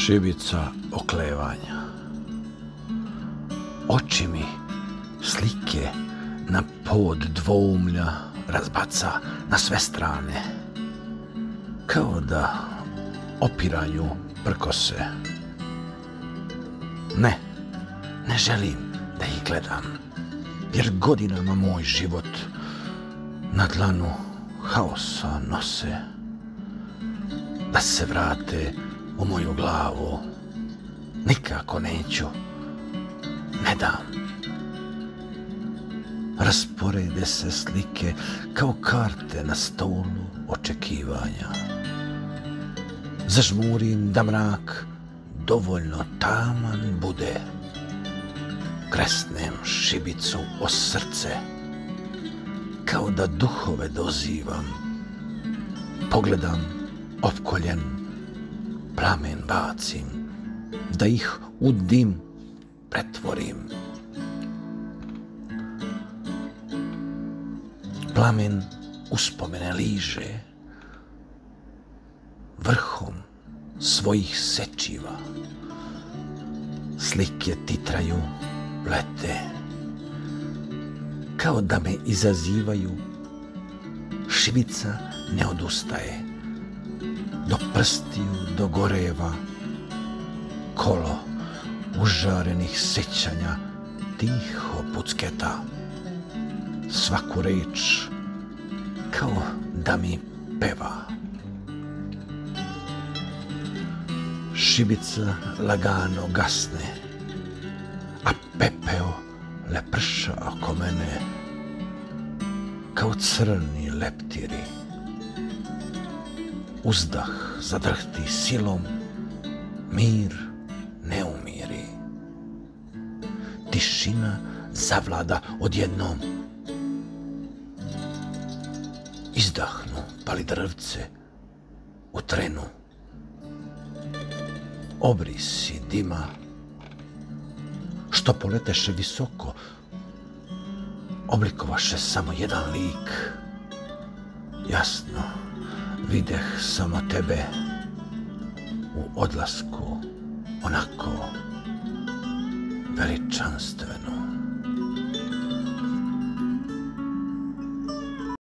Šibica oklevanja. Oči mi slike na pod dvoumlja razbaca na sve strane, kao da opiraju prkose. Ne želim da ih gledam, jer godinama moj život na dlanu haosa nose. Da se vrate u moju glavu nikako neću, ne dam. Rasporede se slike kao karte na stolu očekivanja. Zažmurim da mrak dovoljno taman bude. Kresnem šibicu o srce, kao da duhove dozivam. Pogledam opkoljen, plamen bacim, da ih u dim pretvorim. Plamen uspomene liže vrhom svojih sečiva. Slike titraju, lete, kao da me izazivaju. Šibica ne odustaje, do prstiju dogoreva. Kolo užarenih sećanja tiho pucketa. Svaku reč kao da mi peva. Šibica lagano gasne, a pepeo leprša oko mene kao crni leptiri. Uzdah zadrhti silom, mir ne umiri. Tišina zavlada odjednom. Izdahnu pali drvce u trenu. Obrisi dima što poleteše visoko oblikovaše samo jedan lik. Jasno videh samo tebe u odlasku, onako veličanstvenu.